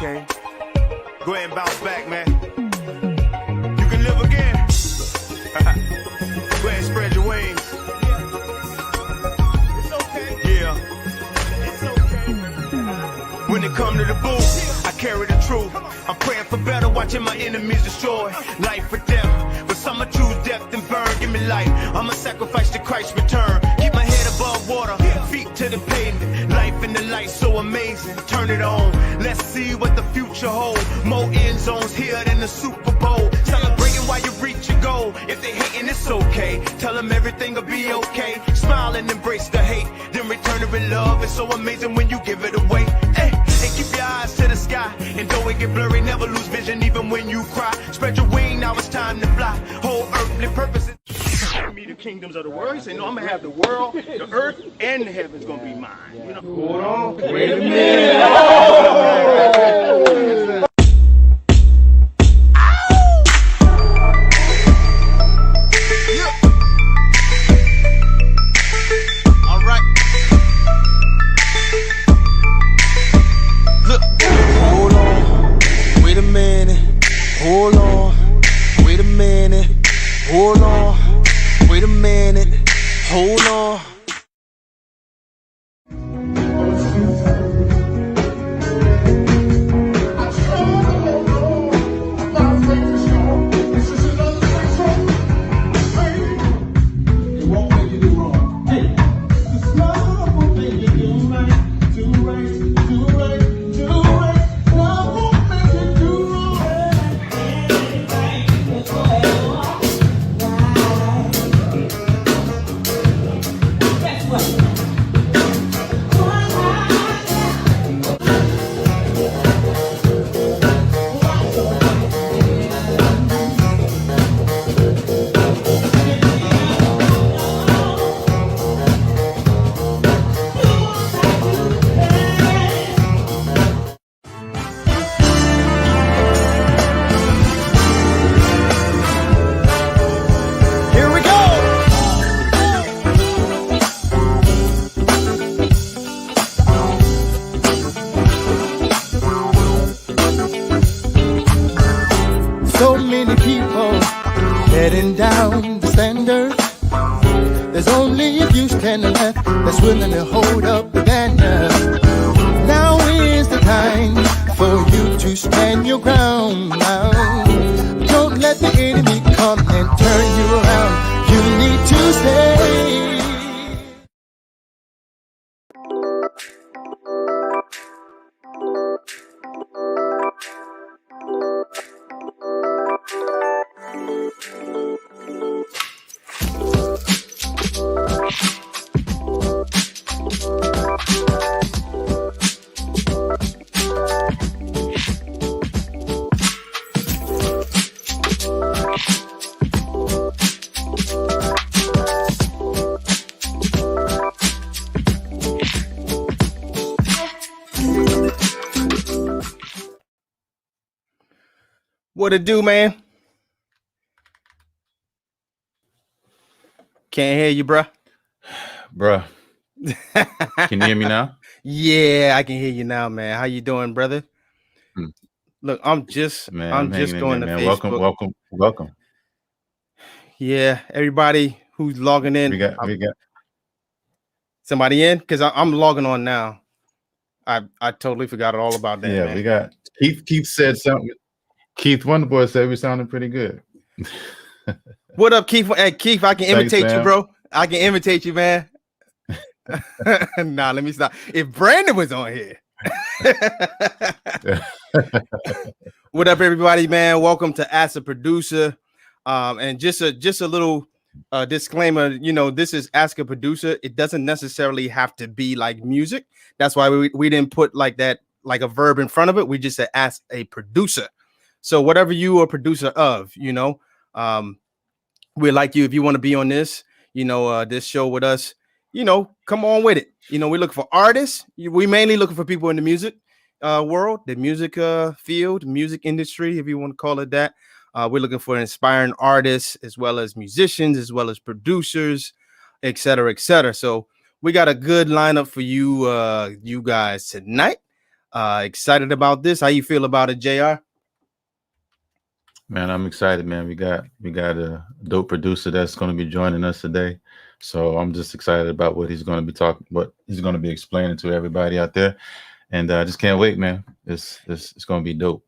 okay. Go ahead and bounce back, man. You can live again. Go ahead and spread your wings. It's okay. Yeah. It's okay. When it come to the booth, I carry the truth. I'm praying for better, watching my enemies destroy. Life or death, but some choose death and burn. Give me life, I'ma sacrifice to Christ's return. Keep my head above water, feet to the pavement. Life in the light so amazing, turn it on. Let's see what the future holds. More end zones here than the Super Bowl. Celebrating while you reach your goal. If they hating, it's okay. Tell them everything will be okay. Smile and embrace the hate, then return it with love. It's so amazing when you give it away. Hey, and keep your eyes to the sky, and though it get blurry, never lose vision even when you cry. Spread your wing, now it's time to fly. Whole earthly purpose is me the kingdoms of the world. He said, no, I'm gonna have the world, the earth, and the heavens gonna be mine. You know? Hold on, wait a minute. All right. Look. Hold on, wait a minute. Hold on, wait a minute. Hold on, wait a minute. Hold on. So many people letting down the standard. There's only a few standing left that's willing to hold up the banner. Now is the time for you to stand your ground. Now, don't let the enemy come and turn you around. You need to stay. What it do, man? Can't hear you, bruh. Bruh, can you hear me now? Yeah, I can hear you now, man. How you doing, brother? Look, I'm just going to Facebook. Welcome. Yeah, everybody who's logging in. We got somebody in because I'm logging on now. I totally forgot all about that. Yeah, man. we got Keith said something. Keith Wonderboy said we sounded pretty good. What up, Keith? Hey, Keith, I can imitate you, bro. I can imitate you, man. Nah, let me stop. If Brandon was on here. What up, everybody, man? Welcome to Ask a Producer. And just a little disclaimer, you know, this is Ask a Producer. It doesn't necessarily have to be like music. That's why we didn't put like that, like a verb in front of it. We just said Ask a Producer. So whatever you are a producer of, you know, we'd like you, if you want to be on this, you know, this show with us, you know, come on with it. You know, we're looking for artists. We mainly looking for people in the music world, the music field, music industry, if you want to call it that. We're looking for inspiring artists, as well as musicians, as well as producers, et cetera, et cetera. So we got a good lineup for you, you guys tonight. Excited about this. How you feel about it, JR? Man, I'm excited, man. We got a dope producer that's going to be joining us today. So I'm just excited about what he's going to be explaining to everybody out there. And I just can't wait, man. It's going to be dope.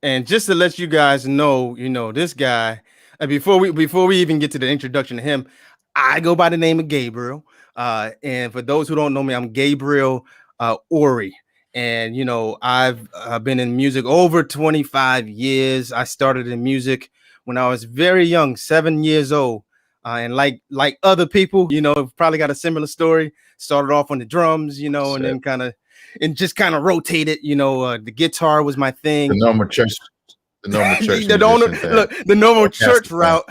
And just to let you guys know, this guy, before we even get to the introduction to him, I go by the name of Gabriel. And for those who don't know me, I'm Gabriel Oree. And, I've been in music over 25 years. I started in music when I was very young, 7 years old. And like other people, probably got a similar story. Started off on the drums, and then just kind of rotated. The guitar was my thing. The normal church. The normal church route.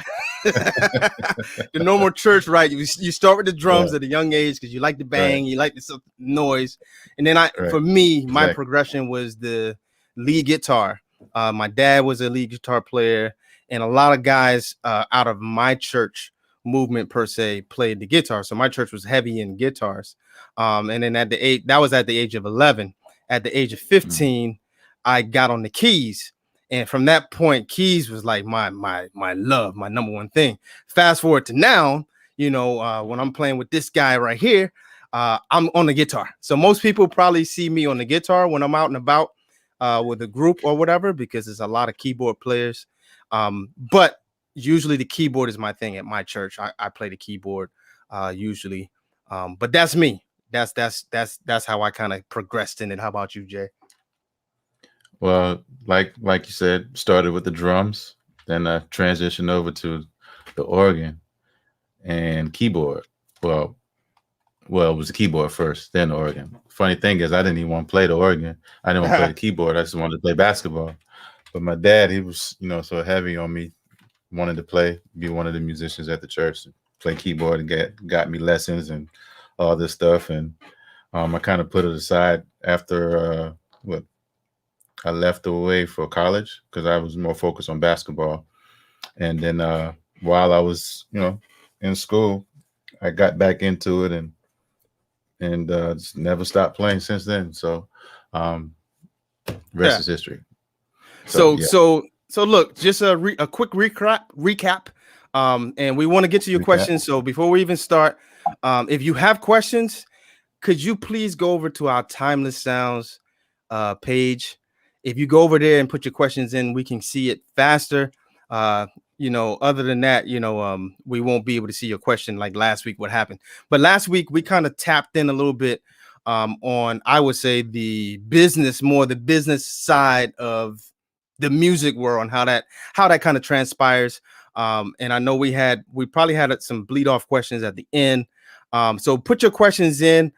The normal church, right? You start with the drums at a young age because you like the bang, you like the noise, and then for me, my progression was the lead guitar. My dad was a lead guitar player, and a lot of guys out of my church movement per se played the guitar. So my church was heavy in guitars. And then at the age of 11. At the age of 15, I got on the keys. And from that point, keys was like my love, my number one thing. Fast forward to now, when I'm playing with this guy right here, I'm on the guitar. So most people probably see me on the guitar when I'm out and about with a group or whatever, because there's a lot of keyboard players. But usually the keyboard is my thing at my church. I play the keyboard usually. But that's me. That's how I kind of progressed in it. How about you, Jay? Well, like you said, started with the drums, then I transitioned over to the organ and keyboard. Well, it was the keyboard first, then the organ. Funny thing is, I didn't even want to play the organ. I didn't want to play the keyboard. I just wanted to play basketball. But my dad, he was, so heavy on me, wanted to be one of the musicians at the church, play keyboard, and got me lessons and all this stuff. And I kind of put it aside after I left away for college because I was more focused on basketball. And then while I was, in school, I got back into it and just never stopped playing since then. So rest is history. So look, just a quick recap. And we want to get to your questions. So before we even start, if you have questions, could you please go over to our Timeless Sounds page? If you go over there and put your questions in, we can see it faster. Other than that, we won't be able to see your question like last week, what happened. But last week, we kind of tapped in a little bit on, I would say, the business side of the music world and how that kind of transpires. And I know we probably had some bleed off questions at the end. So put your questions in.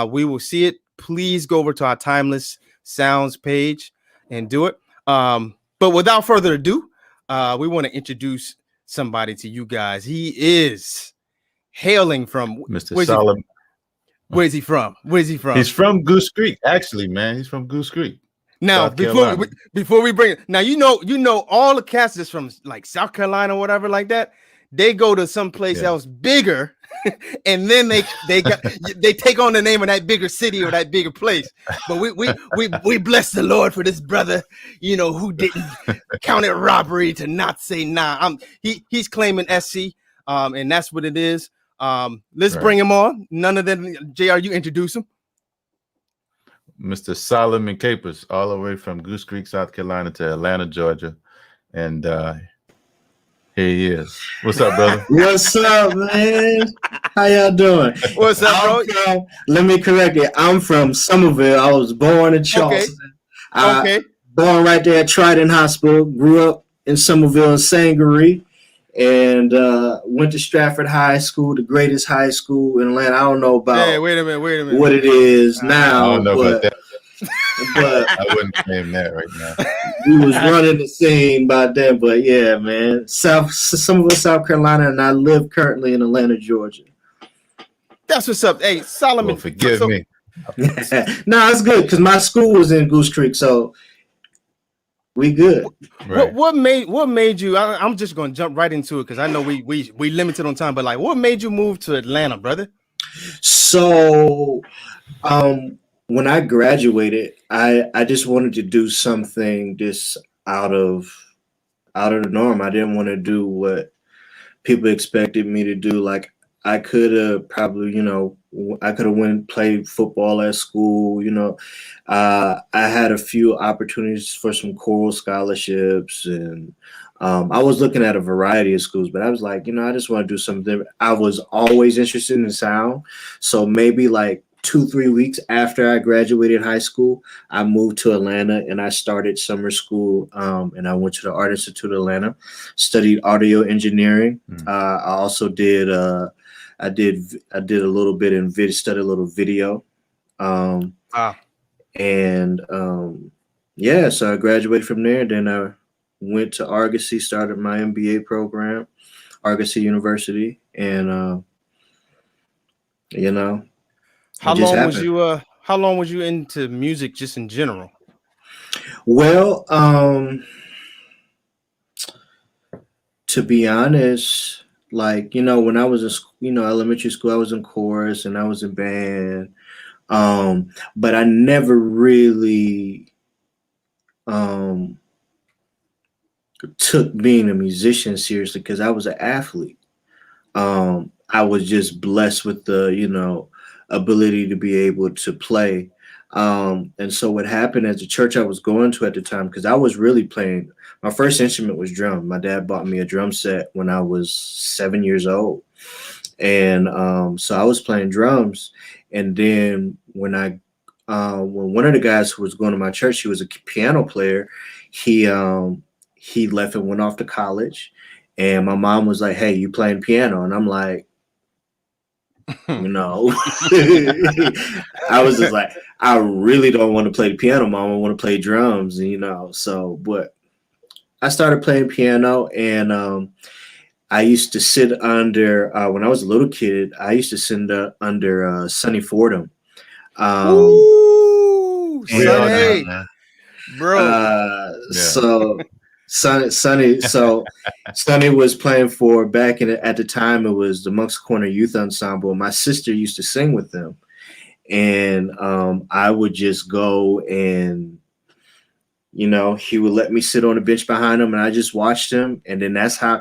We will see it. Please go over to our Timeless Sounds page and do it. But without further ado, we want to introduce somebody to you guys. He is hailing from Mr. Solomon. Where's he from? He's from Goose Creek, actually, man. He's from Goose Creek. Now, before we bring it, now all the cats is from like South Carolina or whatever like that. They go to some place else bigger, and then they take on the name of that bigger city or that bigger place. But we bless the Lord for this brother, who didn't count it robbery to not say nah. He's claiming SC, and that's what it is. Let's bring him on. None of them. JR, you introduce him. Mr. Solomon Capers, all the way from Goose Creek, South Carolina to Atlanta, Georgia. And here he is. What's up, brother? What's up, man? How y'all doing? What's up, bro? Let me correct it. I'm from Somerville. I was born in Charleston. Okay. Born right there at Trident Hospital. Grew up in Somerville and Sangaree. And went to Stratford High School, the greatest high school in Atlanta. I don't know about wait a minute. What it is now. I don't know about that. But I wouldn't claim that right now. We was running the scene by then, but yeah, man. Somerville, South Carolina, and I live currently in Atlanta, Georgia. That's what's up. Hey, Solomon. Well, forgive me. No, it's good because my school was in Goose Creek, so we good. Right. What made you? I'm just going to jump right into it because I know we limited on time. But like, what made you move to Atlanta, brother? So, when I graduated, I just wanted to do something just out of the norm. I didn't want to do what people expected me to do. Like I could have probably, I could have went played football at school. I had a few opportunities for some choral scholarships, and I was looking at a variety of schools. But I was like, I just want to do something different. I was always interested in sound, so maybe like 2-3 weeks after I graduated high school, I moved to Atlanta and I started summer school. And I went to the Art Institute of Atlanta, studied audio engineering. I also did I did a little bit in studied a little video. And yeah, so I graduated from there. Then I went to Argosy, started my MBA program, Argosy University, and how long was you into music just in general? Well, to be honest, like, when I was in, elementary school, I was in chorus and I was in band. But I never really took being a musician seriously because I was an athlete. I was just blessed with the, ability to be able to play. And so what happened at the church I was going to at the time, because I was really playing, my first instrument was drum. My dad bought me a drum set when I was 7 years old. And so I was playing drums. And then when one of the guys who was going to my church, he was a piano player. He left and went off to college. And my mom was like, "Hey, you playing piano?" And I'm like, I was just like, I really don't want to play the piano, Mom. I want to play drums, so, but I started playing piano, and I used to sit under, when I was a little kid, I used to sit under Sonny Fordham. Ooh, Sonny, bro. So Sonny was playing for at the time it was the Monk's Corner Youth Ensemble. My sister used to sing with them, and I would just go and he would let me sit on the bench behind him and I just watched him, and then that's how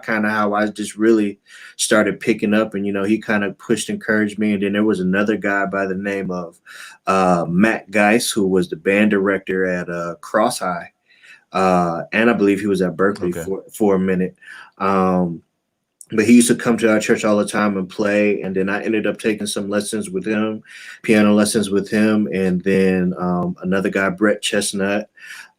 I just really started picking up, and he kind of encouraged me. And then there was another guy by the name of Matt Geis, who was the band director at Cross High. And I believe he was at Berkeley for a minute. But he used to come to our church all the time and play. And then I ended up taking some lessons with him, piano lessons with him. And then another guy, Brett Chestnut,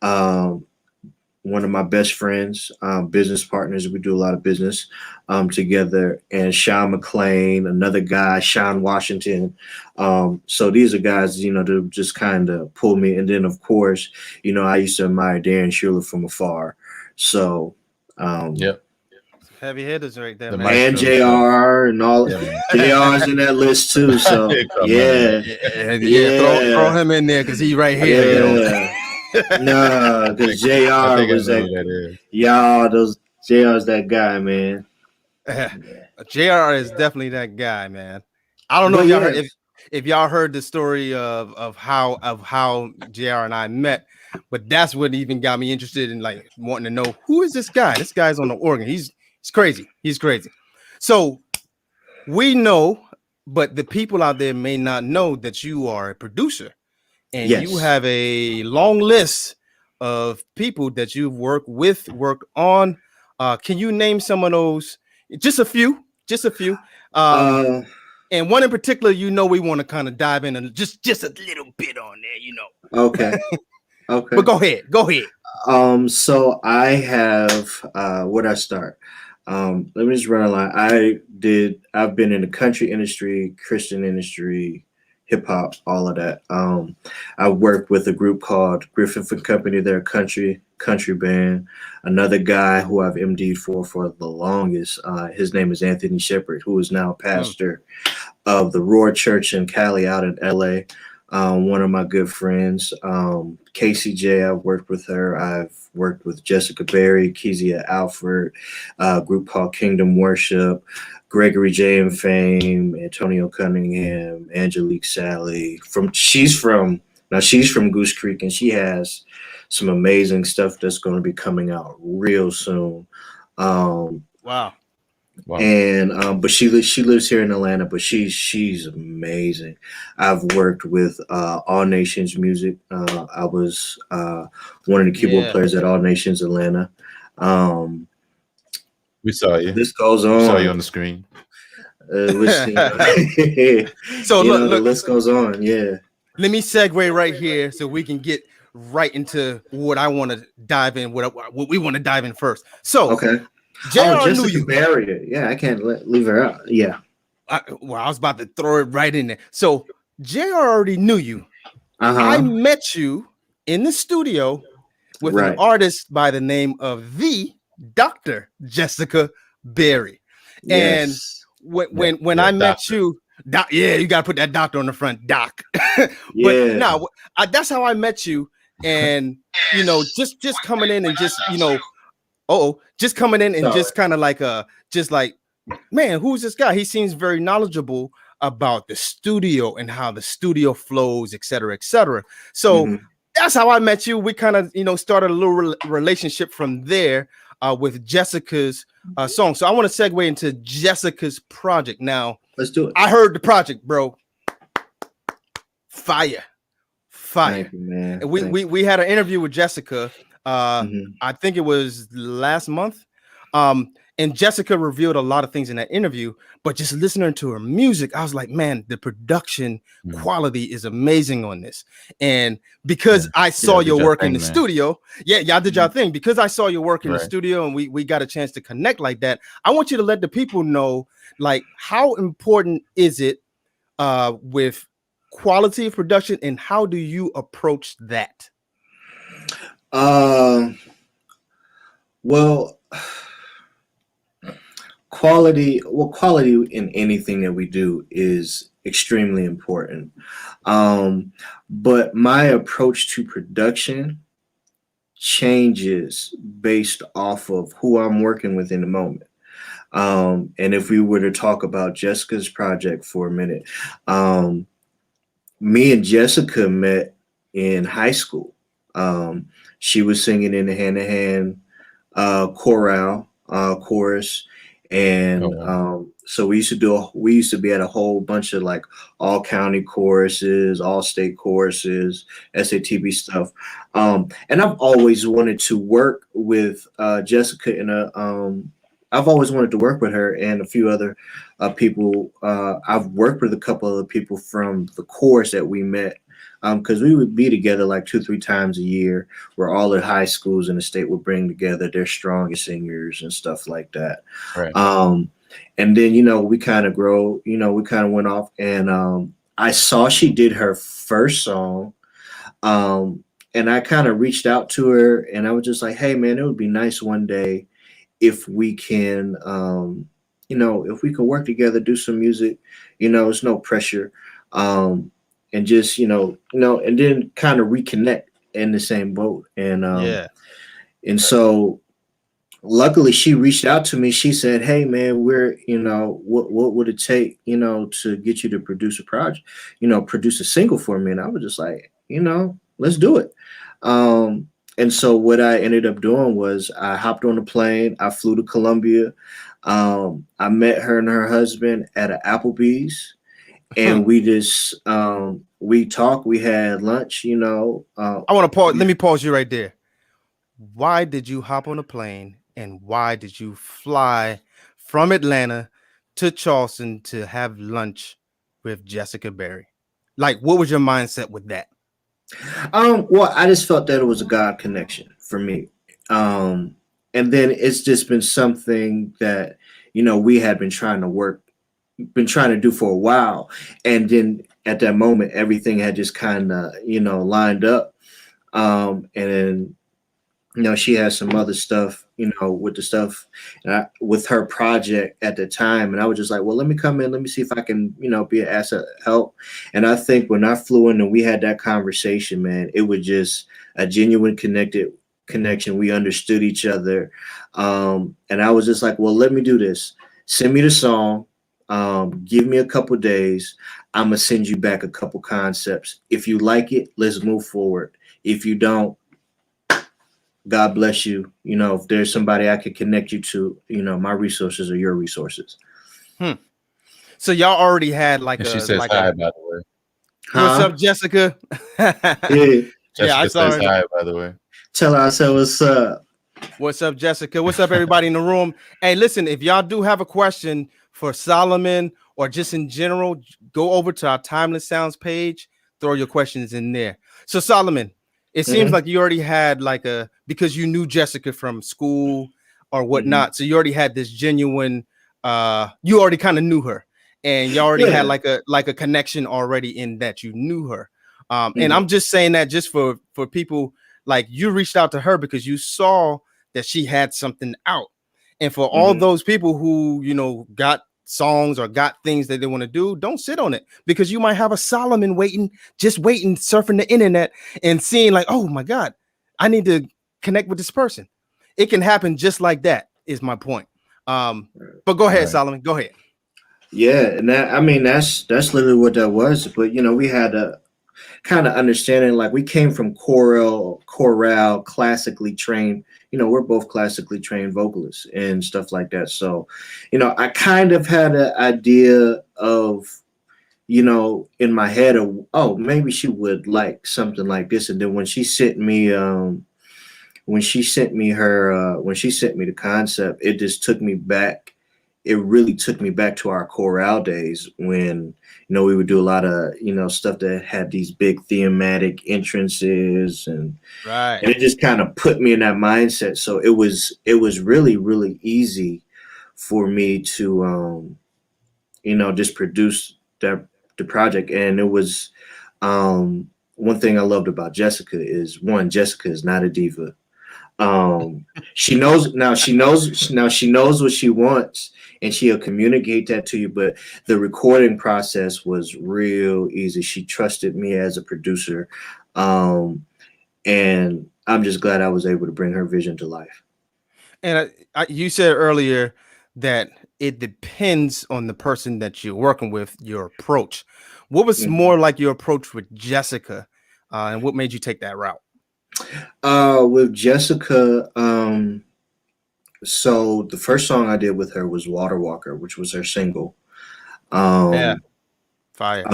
one of my best friends, business partners. We do a lot of business together. And Sean McClain, another guy, Sean Washington. So these are guys, to just kind of pull me. And then, of course, I used to admire Darren Schuler from afar. So, yep. Heavy hitters right there, man. And J.r. and all. J.r.'s in that list too. So yeah. Throw him in there because he's right here. Yeah. No, because J.r. was that. Y'all, J.r.'s that guy, man. J.r. is definitely that guy, man. I don't know if y'all heard the story of how J.r. and I met, but that's what even got me interested in like wanting to know who is this guy. This guy's on the organ. He's crazy. He's crazy. So we know, but the people out there may not know that you are a producer, and you have a long list of people that you've worked on. Can you name some of those? Just a few. And one in particular, we want to kind of dive in and just a little bit on there, Okay. Okay. But go ahead. So I have where'd I start? Let me just run a line. I've been in the country industry, Christian industry, hip hop, all of that. I worked with a group called Griffin & Company. They're a country band. Another guy who I've MD'd for the longest, his name is Anthony Shepard, who is now pastor of the Roar Church in Cali out in LA. One of my good friends, Casey J. I've worked with her. I've worked with Jessica Berry, Kezia Alford, a group called Kingdom Worship, Gregory J. and Fame, Antonio Cunningham, Angelique Sally. She's from Now she's from Goose Creek, and she has some amazing stuff that's going to be coming out real soon. Wow. Wow. And but she lives here in Atlanta, but she's amazing. I've worked with All Nations Music. I was one of the keyboard players at All Nations Atlanta. We saw you. This goes We on. saw you on the screen. Which, So look, the list goes on. Yeah. Let me segue right here so we can get right into what I want to dive in. What we want to dive in first. So Okay. J.R. knew Jessica you. Barrier. Yeah, I can't leave her out. Yeah. I was about to throw it right in there. So J.R. already knew you. Uh-huh. I met you in the studio with an artist by the name of the Dr. Jessica Berry. Yes. And when I met you, you got to put that doctor on the front, doc. But no, that's how I met you. And, you know, just coming in and just, you know, just coming in and just kind of like, just like, man, who's this guy? He seems very knowledgeable about the studio and how the studio flows, et cetera, et cetera. So that's how I met you. We kind of, you know, started a little relationship from there with Jessica's song. So I want to segue into Jessica's project. Now, let's do it. I heard the project, bro. Fire. Thank you, man. And we had an interview with Jessica. I think it was last month. And Jessica revealed a lot of things in that interview, but just listening to her music, I was like, man, the production quality is amazing on this. And because I saw your work in the studio, y'all did y'all thing. Because I saw your work in the studio and we got a chance to connect like that, I want you to let the people know, like, how important is it with quality of production, and how do you approach that? Well, quality in anything that we do is extremely important. But my approach to production changes based off of who I'm working with in the moment. And if we were to talk about Jessica's project for a minute, me and Jessica met in high school. She was singing in the hand-to-hand chorus, and so we used to be at a whole bunch of like all county choruses, all state choruses, SATB stuff. And I've always wanted to work with Jessica I've always wanted to work with her and a few other people. I've worked with a couple other people from the chorus that we met, because we would be together like 2-3 times a year, where all the high schools in the state would bring together their strongest singers and stuff like that. Right. And then, you know, we kind of went off, and I saw she did her first song. And I kind of reached out to her, and I was just like, hey man, it would be nice one day if we can, if we can work together, do some music, it's no pressure. And just, and then kind of reconnect in the same boat. And, and so luckily she reached out to me. She said, hey man, what would it take, to get you to produce a project, produce a single for me? And I was just like, let's do it. And so what I ended up doing was I hopped on a plane. I flew to Columbia. I met her and her husband at an Applebee's, and we just we talked. We had lunch. I want to pause. Let me pause you right there. Why did you hop on a plane, and why did you fly from Atlanta to Charleston to have lunch with Jessica Berry? Like, what was your mindset with that? Well, I just felt that it was a God connection for me. And then it's just been something that, we had been trying to do for a while. And then at that moment, everything had just kind of, lined up. And then, she had some other stuff, with the stuff with her project at the time. And I was just like, well, let me come in. Let me see if I can, be an asset help. And I think when I flew in and we had that conversation, man, it was just a genuine connection. We understood each other. And I was just like, well, let me do this. Send me the song. Give me a couple days. I'm gonna send you back a couple concepts. If you like it, let's move forward. If you don't, God bless you. You know, if there's somebody I could connect you to, you know, my resources are your resources. So y'all already had like And a she says like hi, a by the way. what's Huh? up, Jessica? Yeah. Yeah, I Jessica saw says her. hi, by the way. Tell her I said what's up. What's up, Jessica? What's up, everybody in the room? Hey, listen, if y'all do have a question for Solomon or just in general, go over to our Timeless Sounds page, throw your questions in there. So, Solomon, it seems like you already had like because you knew Jessica from school or whatnot. So you already had this genuine, you already kind of knew her and you already had like a connection already in that you knew her. And I'm just saying that just for people, like you reached out to her because you saw that she had something out. And for all those people who, you know, got songs or got things that they want to do, don't sit on it, because you might have a Solomon just waiting, surfing the internet and seeing like, oh my God, I need to connect with this person. It can happen just like that, is my point. But go ahead, Solomon, go ahead. Yeah, and that's literally what that was. But you know, we had a kind of understanding, like we came from chorale, classically trained. You know, we're both classically trained vocalists and stuff like that. So, you know, I kind of had an idea of, you know, in my head of, oh, maybe she would like something like this. And then when she sent me when she sent me the concept, it just took me back. It really took me back to our chorale days when, you know, we would do a lot of, you know, stuff that had these big thematic entrances and it just kind of put me in that mindset. So it was really, really easy for me to, you know, just produce the project. And it was, one thing I loved about Jessica is, one, Jessica is not a diva. She knows what she wants, and she'll communicate that to you. But the recording process was real easy. She trusted me as a producer, and I'm just glad I was able to bring her vision to life. And you said earlier that it depends on the person that you're working with, your approach. What was more like your approach with Jessica, and what made you take that route? With Jessica, so the first song I did with her was Water Walker, which was her single. Yeah, fire.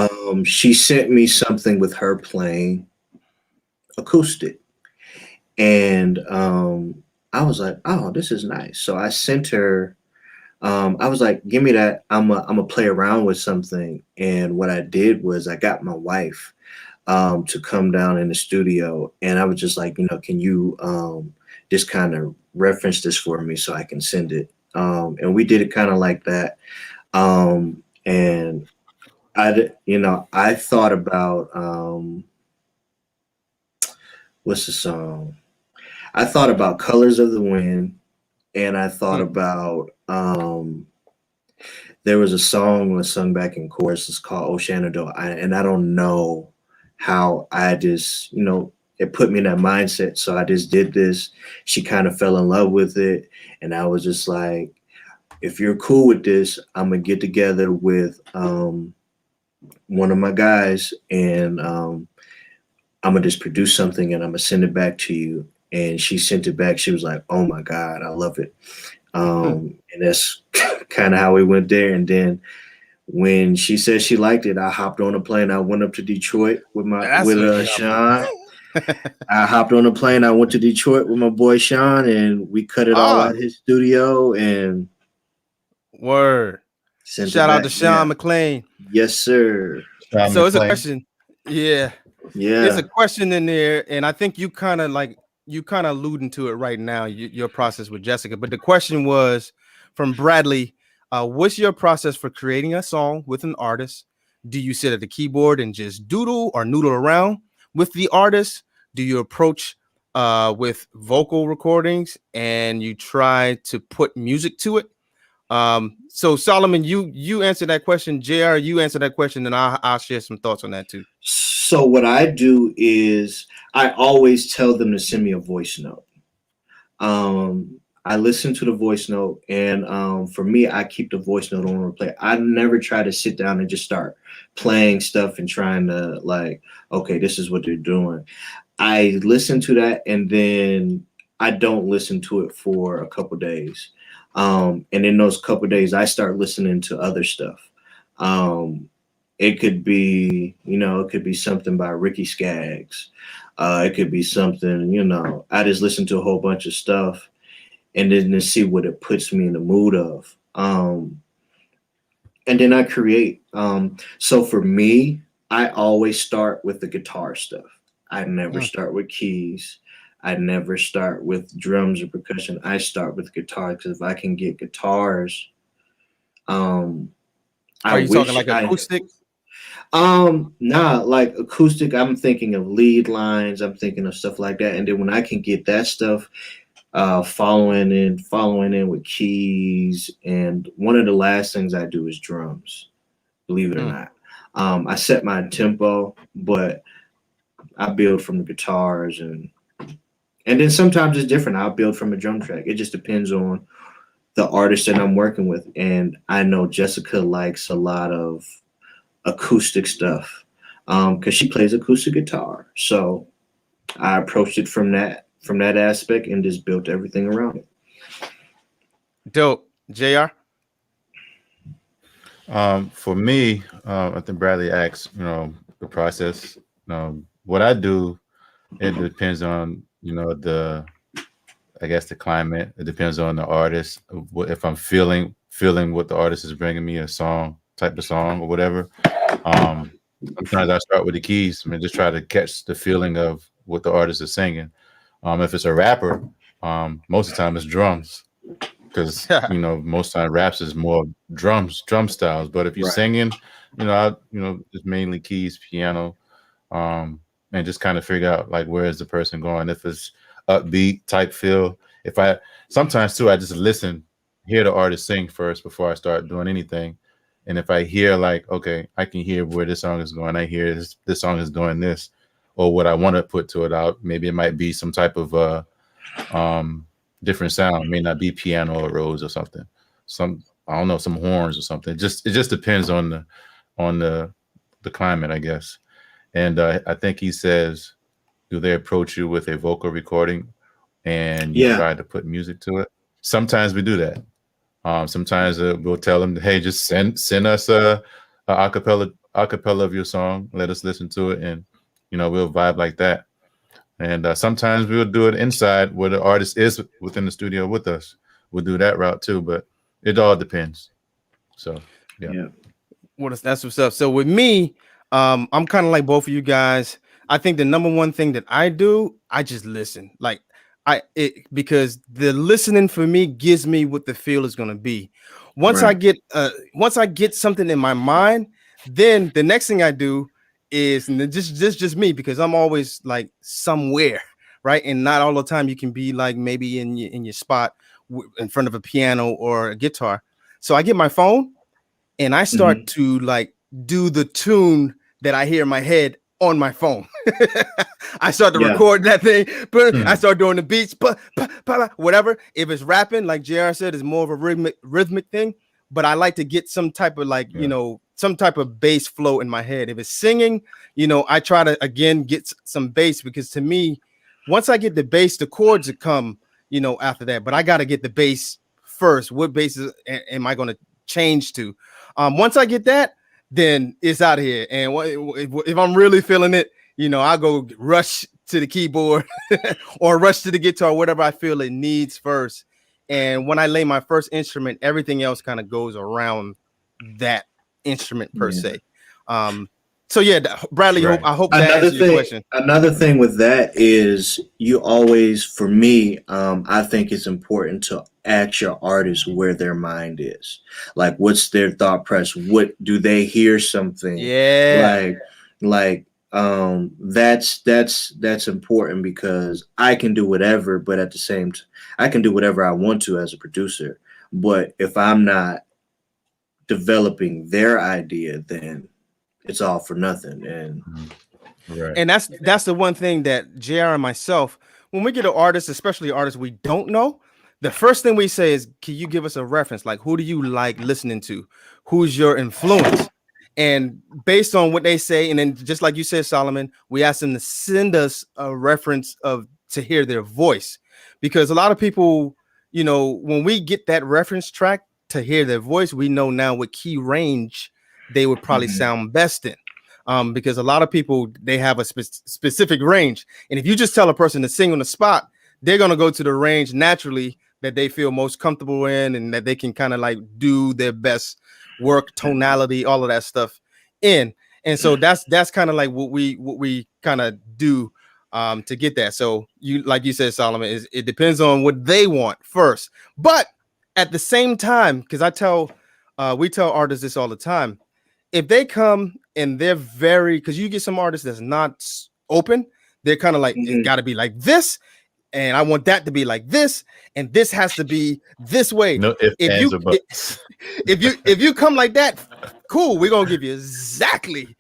She sent me something with her playing acoustic, and I was like, oh, this is nice. So I sent her. I was like, give me that. I'm a play around with something. And what I did was I got my wife to come down in the studio, and I was just like, you know, can you just kind of reference this for me so I can send it? And we did it kind of like that. And I thought about what's the song? I thought about Colors of the Wind, and I thought about there was a song was sung back in chorus. It's called Oh Shenandoah, and I don't know how I just, you know, it put me in that mindset. So I just did this. She kind of fell in love with it, and I was just like, if you're cool with this, I'm gonna get together with one of my guys, and I'm gonna just produce something, and I'm gonna send it back to you. And she sent it back. She was like, oh my God, I love it. And that's kind of how we went there. And then when she said she liked it, I hopped on a plane. I went up to Detroit with Sean. I hopped on a plane. I went to Detroit with my boy Sean, and we cut it all out his studio. And shout out to Sean McLean. Yes, sir. So it's a question. Yeah. There's a question in there, and I think you kind of alluding to it right now, your process with Jessica. But the question was from Bradley, what's your process for creating a song with an artist? Do you sit at the keyboard and just doodle or noodle around with the artist? Do you approach with vocal recordings and you try to put music to it? So Solomon, you answer that question. JR, you answer that question, and I'll share some thoughts on that too. So what I do is I always tell them to send me a voice note. I listen to the voice note, and for me, I keep the voice note on replay. I never try to sit down and just start playing stuff and trying to like, okay, this is what they're doing. I listen to that, and then I don't listen to it for a couple days. And in those couple days, I start listening to other stuff. It could be, it could be something by Ricky Skaggs. It could be something, I just listen to a whole bunch of stuff and then to see what it puts me in the mood of. And then I create. So for me, I always start with the guitar stuff. I never start with keys. I never start with drums or percussion. I start with guitar because if I can get guitars, Are you talking like acoustic? Nah, like acoustic, I'm thinking of lead lines, I'm thinking of stuff like that. And then when I can get that stuff, following in with keys, and one of the last things I do is drums, believe it or not. I set my tempo, but I build from the guitars, and then sometimes it's different. I'll build from a drum track. It just depends on the artist that I'm working with. And I know Jessica likes a lot of acoustic stuff because she plays acoustic guitar. So I approached it from that aspect and just built everything around it. Dope. J.r. For me, I think Bradley asked, the process. What I do, it depends on, the climate. It depends on the artist. If I'm feeling what the artist is bringing me, type of song or whatever. Sometimes I start with the keys. Just try to catch the feeling of what the artist is singing. If it's a rapper, most of the time it's drums, because most time raps is more drum styles. But if you're singing, it's mainly keys, piano, and just kind of figure out like where is the person going. If it's upbeat type feel, sometimes too I just hear the artist sing first before I start doing anything. And if I hear like, okay, I can hear where this song is going, I hear this song is doing this, or what I want to put to it out. Maybe it might be some type of different sound. It may not be piano or Rhodes or something. Some horns or something. It just depends on the climate, I guess. And I think he says, do they approach you with a vocal recording and you try to put music to it? Sometimes we do that. Sometimes we'll tell them, hey, just send us a acapella of your song. Let us listen to it, and we'll vibe like that. And sometimes we'll do it inside where the artist is within the studio with us. We'll do that route too, but it all depends. So yeah. That's what's up. So with me, I'm kind of like both of you guys. I think the number one thing that I do, I just listen. Because the listening for me gives me what the feel is going to be. Once I get something in my mind, then the next thing I do is, and just me, because I'm always like somewhere, right? And not all the time you can be like maybe in your spot in front of a piano or a guitar. So I get my phone and I start to like do the tune that I hear in my head on my phone. I start to record that thing, but I start doing the beats, but whatever. If it's rapping, like JR said, it's more of a rhythmic thing. But I like to get some type of some type of bass flow in my head. If it's singing, I try to again get some bass, because to me, once I get the bass, the chords will come, after that. But I got to get the bass first. What bass am I going to change to? Once I get that, then it's out of here. And if I'm really feeling it, I'll go rush to the keyboard or rush to the guitar, whatever I feel it needs first. And when I lay my first instrument, everything else kind of goes around that instrument per se. So yeah, Bradley, I hope that answers your question. Another thing with that is you always, for me, I think it's important to ask your artist where their mind is. Like, what's their thought process? What do they hear something? Yeah. That's important, because I can do whatever, but at the same time, I can do whatever I want to as a producer. But if I'm not developing their idea, then it's all for nothing. And that's the one thing that JR and myself, when we get an artist, especially artists we don't know, the first thing we say is, can you give us a reference? Like, who do you like listening to? Who's your influence? And based on what they say, and then just like you said, Solomon, we ask them to send us a reference to hear their voice, because a lot of people, you know, when we get that reference track to hear their voice, we know now what key range they would probably sound best in. Because a lot of people, they have a specific range, and if you just tell a person to sing on the spot, they're gonna go to the range naturally that they feel most comfortable in, and that they can kind of like do their best work, tonality, all of that stuff in. And so that's kind of like what we kind of do to get that. So you, like you said, Solomon, is it depends on what they want first. But at the same time, because we tell artists this all the time, if they come and they're because you get some artists that's not open, they're kind of like, it got to be like this, and I want that to be like this, and this has to be this way. No ifs, ands, or buts. If you come like that, cool, we're gonna give you exactly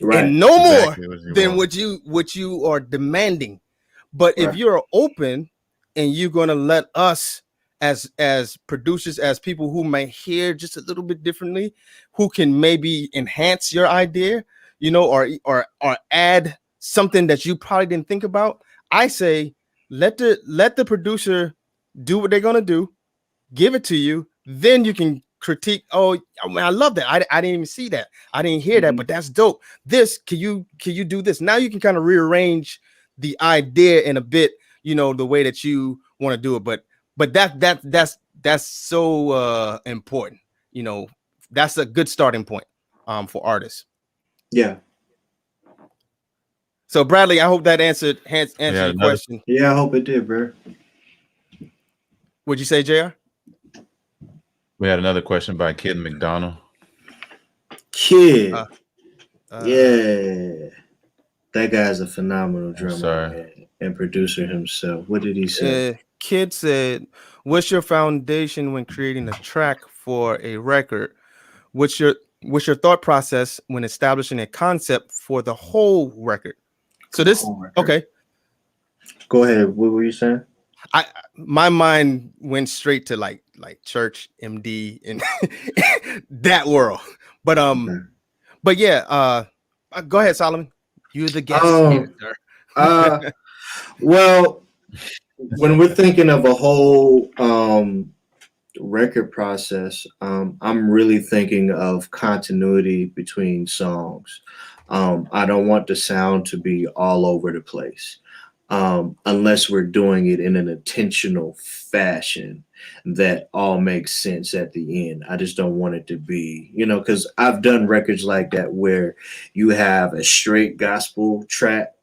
Right. and no more Exactly than what you are demanding. But if you're open and you're gonna let us as producers, as people who may hear just a little bit differently, who can maybe enhance your idea, you know, or add something that you probably didn't think about, I say let the producer do what they're gonna do, give it to you, then you can critique. Oh, man, I love that. I didn't even see that. I didn't hear that, but that's dope. This, can you do this? Now you can kind of rearrange the idea in a bit, you know, the way that you want to do it. But that's so important. You know, that's a good starting point for artists. Yeah. So Bradley, I hope that answered your question. Yeah, I hope it did, bro. What'd you say, JR? We had another question by Kid McDonald. Kid. Yeah. That guy's a phenomenal drummer and producer himself. What did he say? Kid said, what's your foundation when creating a track for a record? What's your thought process when establishing a concept for the whole record? So this, okay. Go ahead. What were you saying? My mind went straight to like church, MD, and that world. But yeah, go ahead, Solomon. You're the guest here, sir. Well, when we're thinking of a whole record process, I'm really thinking of continuity between songs. I don't want the sound to be all over the place, unless we're doing it in an intentional fashion that all makes sense at the end. I just don't want it to be, you know, because I've done records like that where you have a straight gospel track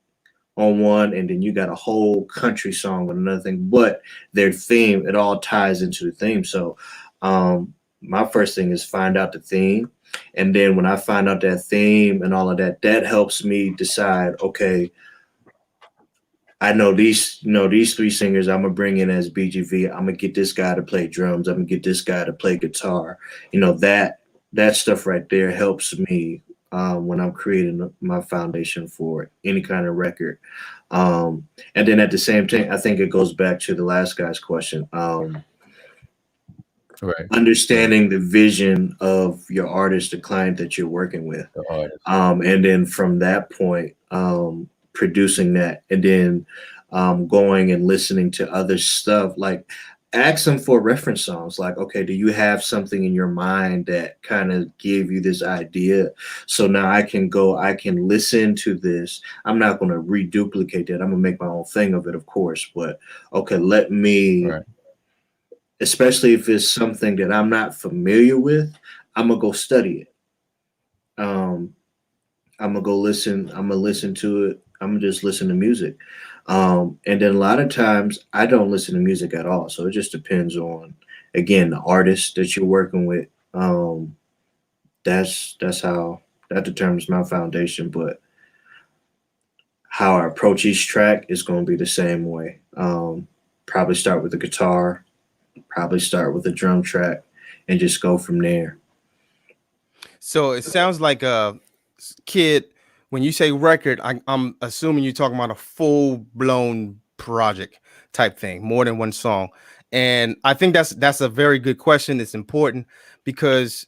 on one, and then you got a whole country song with another thing, but their theme, it all ties into the theme. So my first thing is find out the theme. And then when I find out that theme and all of that, that helps me decide, okay, I know these three singers I'm gonna bring in as BGV. I'm gonna get this guy to play drums. I'm gonna get this guy to play guitar. You know, that stuff right there helps me when I'm creating my foundation for any kind of record. And then at the same time, I think it goes back to the last guy's question. Understanding the vision of your artist, the client that you're working with. And then from that point, producing that, and then going and listening to other stuff, like ask them for reference songs. Like, okay, do you have something in your mind that kind of gave you this idea? So now I can listen to this. I'm not going to reduplicate that. I'm gonna make my own thing of it, of course, but okay, let me, especially if it's something that I'm not familiar with, I'm gonna go study it. I'm gonna go listen. I'm gonna listen to it. I'm gonna just listen to music. And then a lot of times I don't listen to music at all. So it just depends on, again, the artist that you're working with. That's how that determines my foundation. But how I approach each track is going to be the same way. Probably start with the guitar, probably start with a drum track, and just go from there. So it sounds like a Kid. When you say record, I'm assuming you're talking about a full-blown project type thing, more than one song. And I think that's a very good question. It's important because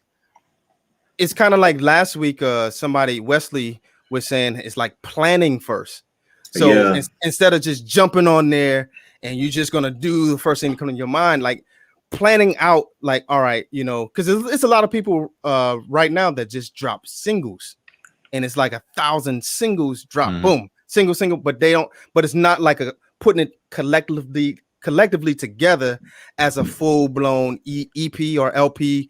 it's kind of like last week, somebody, Wesley, was saying it's like planning first. So Yeah. instead of just jumping on there and you're just gonna do the first thing that comes in your mind, like planning out, like, all right, you know, because it's a lot of people right now that just drop singles, and it's like 1,000 singles drop, boom, single, but they don't, but it's not like a putting it collectively together as a full-blown EP or LP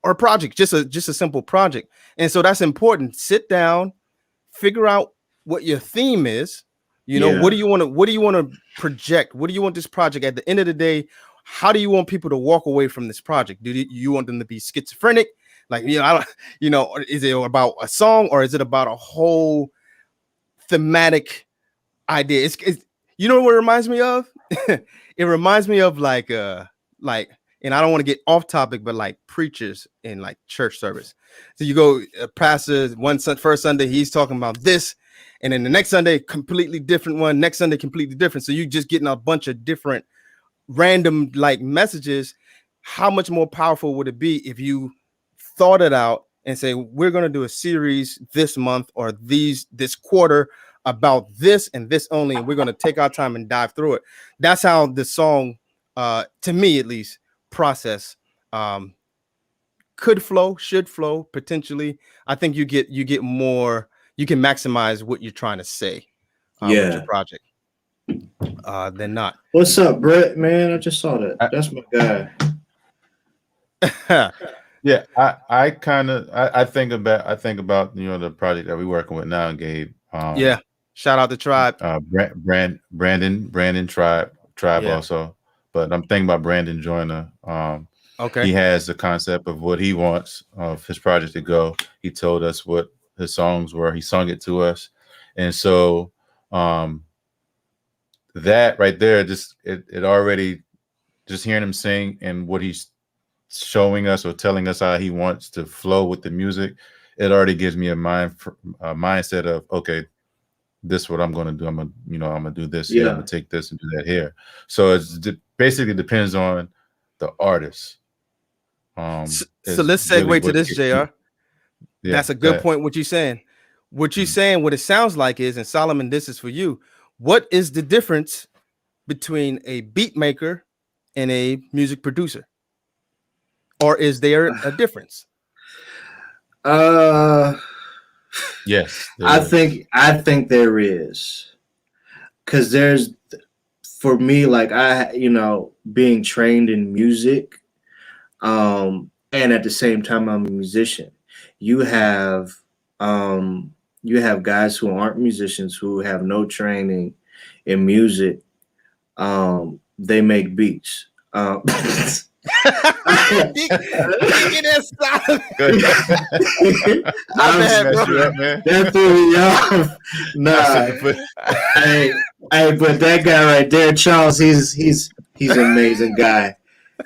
or project, just a simple project. And so that's important. Sit down, figure out what your theme is. You know, what do you want to project? What do you want this project at the end of the day? How do you want people to walk away from this project? Do you want them to be schizophrenic? Like, you know, I don't, you know, is it about a song or is it about a whole thematic idea? It's you know what it reminds me of? It reminds me of like, and I don't want to get off topic, but like preachers in like church service. So you go, pastor, first Sunday, he's talking about this. And then the next Sunday, completely different one. Next Sunday, completely different. So you just getting a bunch of different random like messages. How much more powerful would it be if you thought it out and say, we're going to do a series this month or this quarter about this and this only, and we're going to take our time and dive through it. That's how the song, to me at least, process should flow potentially. I think you get more, you can maximize what you're trying to say with your project than not. What's up, Brett? Man, I just saw that. That's my guy. Yeah, I think about you know the project that we're working with now, Gabe. Shout out the Tribe. Brandon Tribe also. But I'm thinking about Brandon Joyner. Okay. He has the concept of what he wants of his project to go. He told us what his songs were. He sung it to us. And so that right there, just it already, just hearing him sing and what he's showing us or telling us how he wants to flow with the music, it already gives me a mindset of, okay, this is what I'm going to do. I'm gonna do this here. I'm gonna take this and do that here. So it basically depends on the artist. So let's segue really to this, JR. That's a good point. What you're saying, what it sounds like is, and Solomon, this is for you. What is the difference between a beat maker and a music producer? Or is there a difference? Yes, I think there is, because there's, for me, like being trained in music, and at the same time I'm a musician. You have guys who aren't musicians who have no training in music. They make beats. That threw me off. Nah, but that guy right there, Charles, he's an amazing guy.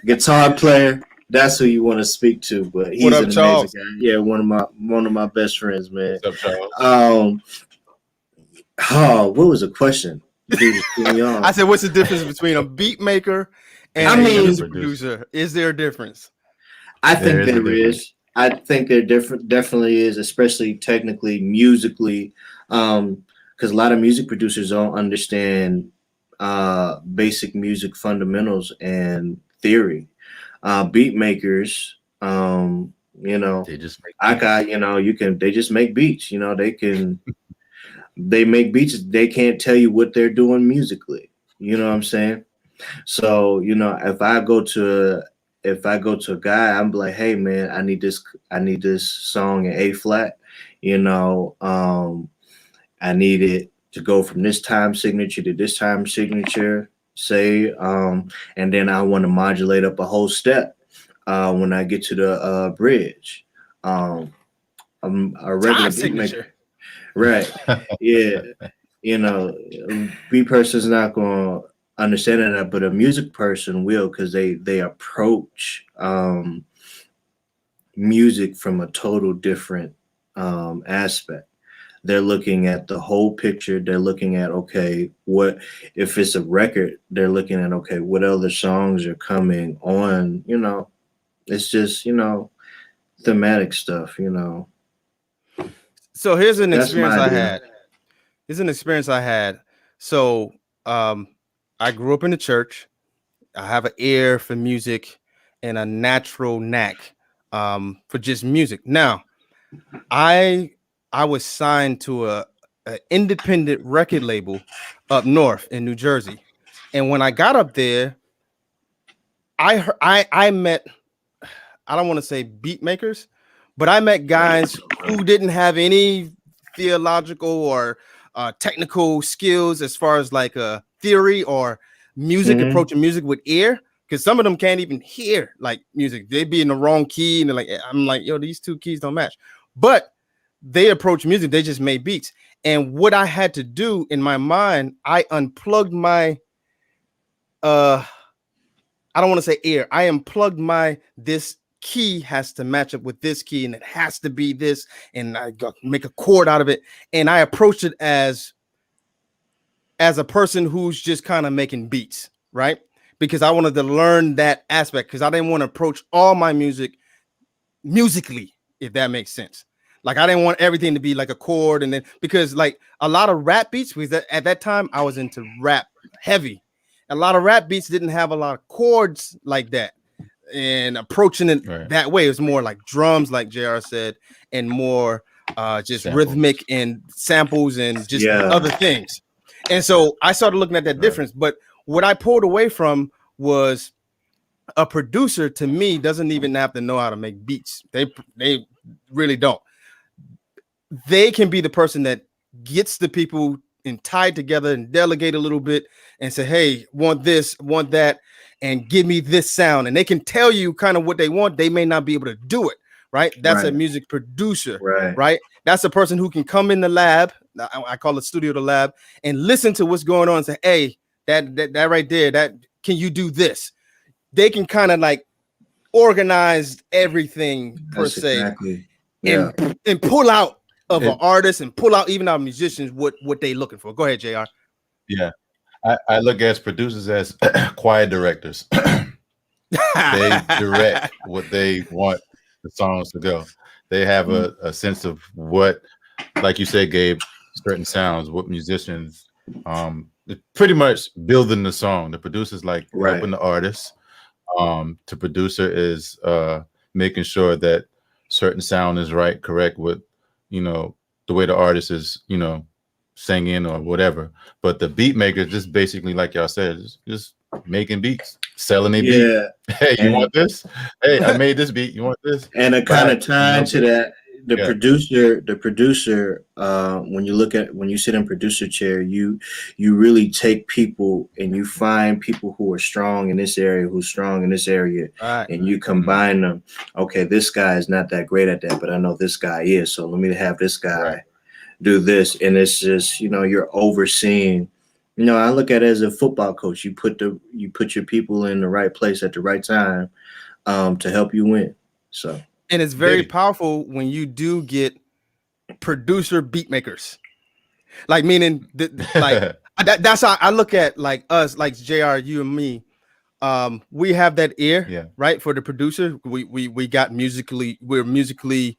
Guitar player, that's who you want to speak to. But he's an amazing guy. Yeah, one of my best friends, man. What's up, Charles? What was the question? I said, what's the difference between a beat maker and a music producer? Is there a difference? I think there is. I think there definitely is, especially technically, musically, because a lot of music producers don't understand basic music fundamentals and theory. Beat makers, they just make they just make beats. They make beats. They can't tell you what they're doing musically. You know what I'm saying? So, if I go to a guy, I'm like, hey man, I need this song in A flat. I need it to go from this time signature to this time signature, and then I want to modulate up a whole step when I get to the bridge. I'm a regular beat maker. Right. Yeah. Beat person's not going to understand that, but a music person will, because they approach music from a total different aspect. they're looking at the whole picture. They're looking at, okay, what if it's a record, they're looking at, okay, what other songs are coming on, it's just, thematic stuff, So here's an That's experience my I deal. had. Here's an experience I had. So I grew up in the church. I have an ear for music and a natural knack for just music. Now, I was signed to a independent record label up north in New Jersey, and when I got up there, I met, I don't want to say beat makers, but I met guys who didn't have any theological or technical skills as far as like a theory or music, approaching music with ear. Because some of them can't even hear like music. They be in the wrong key, and they're like, I'm like, yo, these two keys don't match. But they approach music, they just made beats. And what I had to do in my mind, I unplugged my I don't want to say ear. I unplugged my this key has to match up with this key, and it has to be this, and I got make a chord out of it. And I approached it as a person who's just kind of making beats, right? Because I wanted to learn that aspect, because I didn't want to approach all my music musically, if that makes sense. Like I didn't want everything to be like a chord, and then because like a lot of rap beats, because at that time I was into rap heavy. A lot of rap beats didn't have a lot of chords like that, and approaching it that way, it was more like drums, like J.R. said, and more just samples, rhythmic and samples and just other things. And so I started looking at that difference. But what I pulled away from was a producer, to me, doesn't even have to know how to make beats. They really don't. They can be the person that gets the people and tied together and delegate a little bit and say, hey, want this, want that, and give me this sound. And they can tell you kind of what they want. They may not be able to do it, right? That's a music producer, right? That's a person who can come in the lab. I call it studio the lab, and listen to what's going on and say, hey, that right there, that can you do this? They can kind of like organize everything per se, and pull out of an artist and pull out even our musicians what they looking for. Go ahead, JR. Yeah, I look at producers as choir directors. They direct what they want the songs to go. They have a sense of what, like you said, Gabe, certain sounds, what musicians, pretty much building the song. The producer's like helping the artist. The producer is making sure that certain sound is right, correct with, the way the artist is, singing or whatever. But the beat maker just basically, like y'all said, just making beats, selling a beat. Hey, you want this? Hey, I made this beat. You want this? And it kind of tied to that. The producer, when you sit in producer chair, you really take people and you find people who are strong in this area, who's strong in this area, and you combine them. Okay, this guy is not that great at that, but I know this guy is, so let me have this guy do this. And it's just, you're overseeing. I look at it as a football coach. You put your people in the right place at the right time to help you win. So. And it's very powerful when you do get producer beat makers, like meaning that's how I look at like us, like JR, you and me. We have that ear, right, for the producer. We got we're musically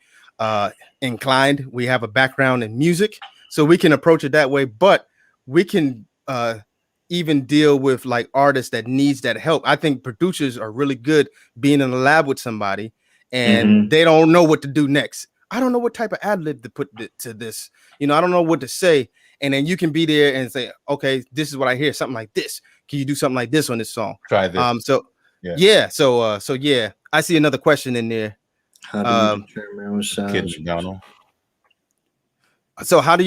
inclined. We have a background in music, so we can approach it that way. But we can even deal with like artists that needs that help. I think producers are really good being in the lab with somebody. And they don't know what to do next. I don't know what type of ad lib to put to this. I don't know what to say. And then you can be there and say, okay, this is what I hear. Something like this. Can you do something like this on this song? Try this. So I see another question in there. How do you determine what sounds? So how do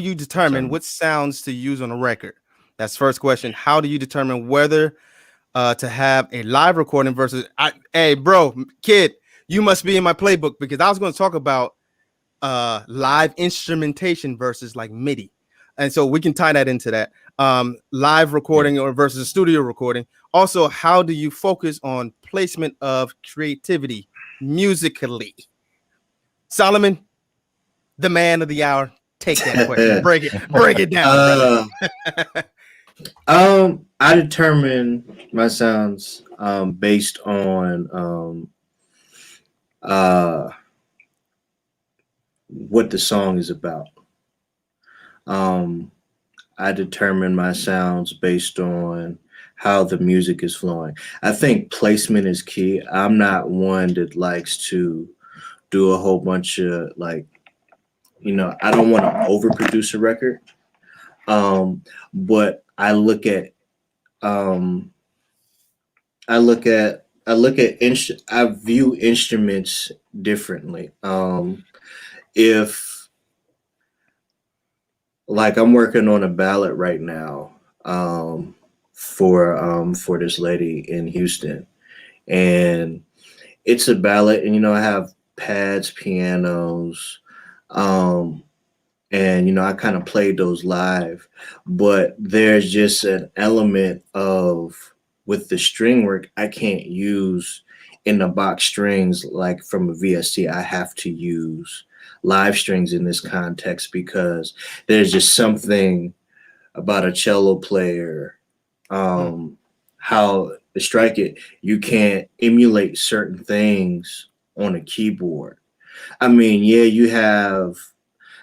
you determine what sounds to use on a record? That's the first question. How do you determine whether to have a live recording versus hey bro, kid, you must be in my playbook, because I was going to talk about live instrumentation versus like MIDI. And so we can tie that into that. Live recording or versus studio recording. Also, how do you focus on placement of creativity musically? Solomon, the man of the hour, Take that question. break it down. I determine my sounds based on what the song is about. I determine my sounds based on how the music is flowing. I think placement is key. I'm not one that likes to do a whole bunch of like, I don't want to overproduce a record. But I view instruments differently. If like I'm working on a ballad right now for this lady in Houston, and it's a ballad, and I have pads, pianos, and I kind of played those live, but there's just an element of with the string work I can't use in the box strings like from a VST. I have to use live strings in this context because there's just something about a cello player, how to strike it. You can't emulate certain things on a keyboard. I mean, yeah, you have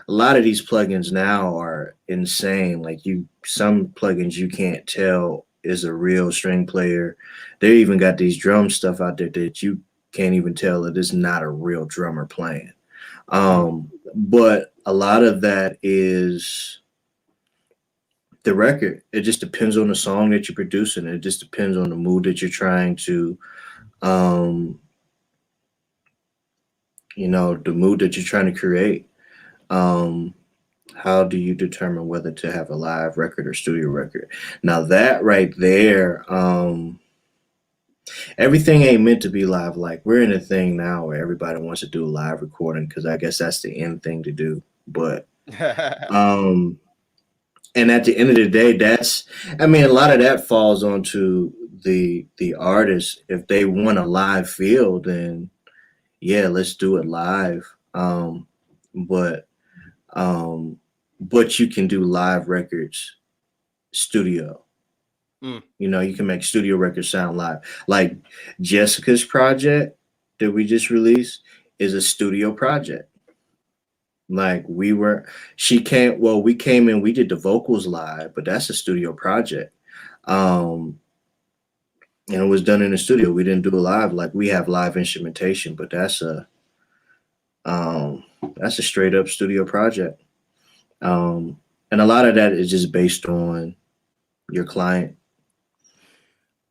a lot of these plugins now are insane. Like some plugins you can't tell is a real string player. They even got these drum stuff out there that you can't even tell that it's not a real drummer playing. But a lot of that is the record. It just depends on the song that you're producing. It just depends on the mood that you're trying to, the mood that you're trying to create. How do you determine whether to have a live record or studio record? Now that right there, everything ain't meant to be live. Like we're in a thing now where everybody wants to do a live recording because I guess that's the end thing to do. But and at the end of the day, a lot of that falls onto the artist. If they want a live feel, then yeah, let's do it live. But you can do live records studio. You can make studio records sound live. Like Jessica's project that we just released is a studio project. Like we came in, we did the vocals live, but that's a studio project. And it was done in the studio. We didn't do it live. Like we have live instrumentation, but that's a straight up studio project. And a lot of that is just based on your client.